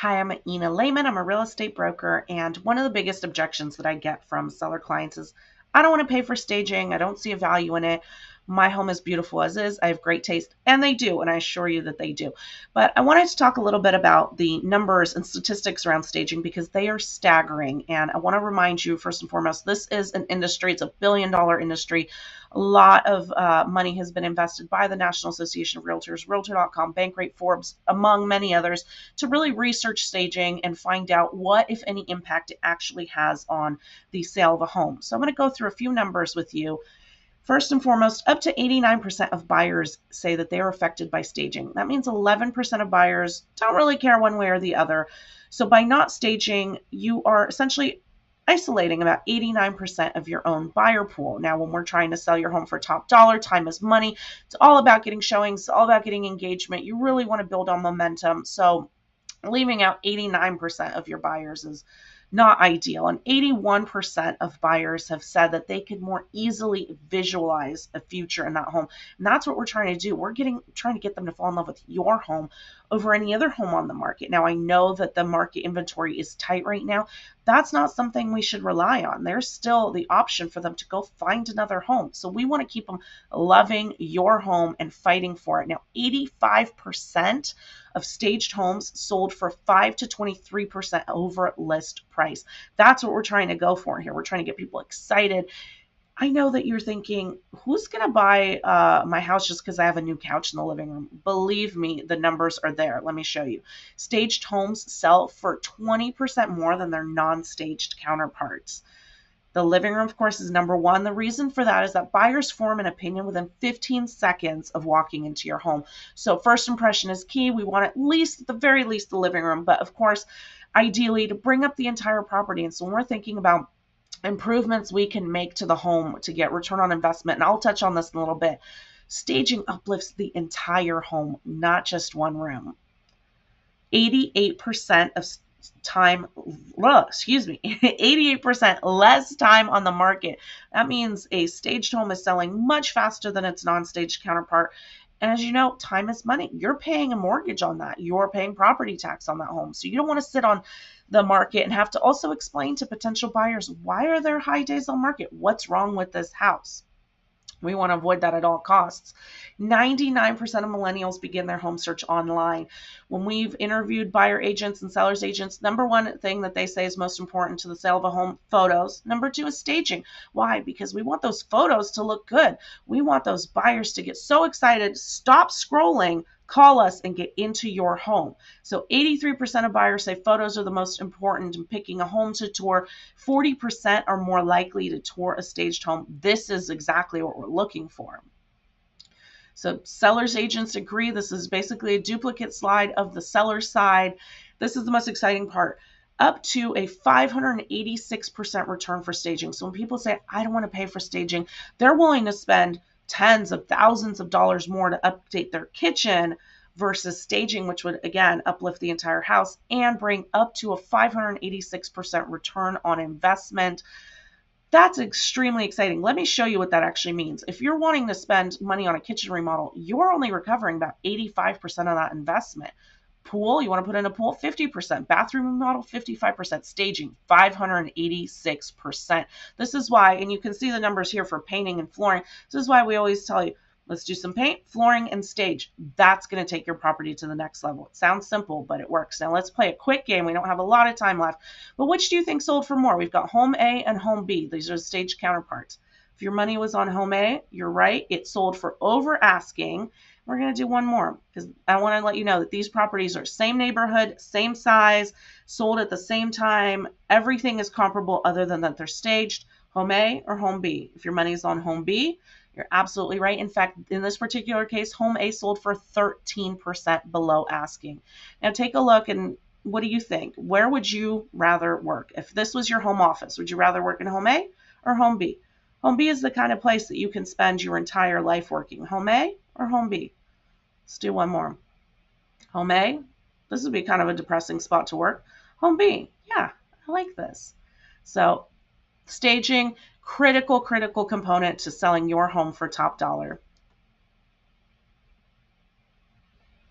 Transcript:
Hi, I'm Ina Lehman. I'm a real estate broker, and one of the biggest objections that I get from seller clients is I don't want to pay for staging. I don't see a value in it. My home is beautiful as is. I have great taste, and they do, and I assure you that they do. But I wanted to talk a little bit about the numbers and statistics around staging because they are staggering. And I want to remind you, first and foremost, this is an industry, it's a $1 billion industry. A lot of money has been invested by the National Association of Realtors, Realtor.com, Bankrate, Forbes, among many others, to really research staging and find out what, if any, impact it actually has on the sale of a home. So I'm going to go through a few numbers with you. First and foremost, up to 89% of buyers say that they are affected by staging. That means 11% of buyers don't really care one way or the other. So by not staging, you are essentially isolating about 89% of your own buyer pool. Now, when we're trying to sell your home for top dollar, time is money. It's all about getting showings, it's all about getting engagement. You really want to build on momentum. So leaving out 89% of your buyers is not ideal. And 81% of buyers have said that they could more easily visualize a future in that home. And that's what we're trying to do. We're trying to get them to fall in love with your home over any other home on the market. Now, I know that the market inventory is tight right now. That's not something we should rely on. There's still the option for them to go find another home. So we want to keep them loving your home and fighting for it. Now, 85% of staged homes sold for 5 to 23% over list price. That's what we're trying to go for here. We're trying to get people excited. I know that you're thinking, who's going to buy my house just because I have a new couch in the living room? Believe me, the numbers are there. Let me show you. Staged homes sell for 20% more than their non-staged counterparts. The living room, of course, is number one. The reason for that is that buyers form an opinion within 15 seconds of walking into your home. So first impression is key. We want at the very least, the living room, but of course, ideally to bring up the entire property. And so when we're thinking about improvements we can make to the home to get return on investment, and I'll touch on this in a little bit, staging uplifts the entire home, not just one room. 88% of time, 88% less time on the market. That means a staged home is selling much faster than its non-staged counterpart. And as you know, time is money. You're paying a mortgage on that. You're paying property tax on that home. So you don't want to sit on the market and have to also explain to potential buyers, why are there high days on market? What's wrong with this house? We want to avoid that at all costs. 99% of millennials begin their home search online. When we've interviewed buyer agents and sellers agents, number one thing that they say is most important to the sale of a home, photos. Number two is staging. Why? Because we want those photos to look good. We want those buyers to get so excited, stop scrolling, call us and get into your home. So 83% of buyers say photos are the most important in picking a home to tour. 40% are more likely to tour a staged home. This is exactly what we're looking for. So sellers agents agree. This is basically a duplicate slide of the seller side. This is the most exciting part. Up to a 586% return for staging. So when people say, I don't want to pay for staging, they're willing to spend tens of thousands of dollars more to update their kitchen versus staging, which would, again, uplift the entire house and bring up to a 586% return on investment. That's extremely exciting. Let me show you what that actually means. If you're wanting to spend money on a kitchen remodel, you're only recovering about 85% of that investment. Pool, you want to put in a pool, 50%. Bathroom remodel, 55%. Staging, 586%. This is why, and you can see the numbers here for painting and flooring. This is why we always tell you, let's do some paint, flooring, and stage. That's going to take your property to the next level. It sounds simple, but it works. Now let's play a quick game. We don't have a lot of time left. But which do you think sold for more? We've got home A and home B. These are the staged counterparts. If your money was on home A, you're right. It sold for over asking. We're going to do one more because I want to let you know that these properties are same neighborhood, same size, sold at the same time. Everything is comparable other than that they're staged. Home A or home B. If your money is on home B, you're absolutely right. In fact, in this particular case, home A sold for 13% below asking. Now take a look and what do you think? Where would you rather work? If this was your home office, would you rather work in home A or home B? Home B is the kind of place that you can spend your entire life working. Home A or home B? Let's do one more. Home A, this would be kind of a depressing spot to work. Home B, yeah, I like this. So staging, critical component to selling your home for top dollar.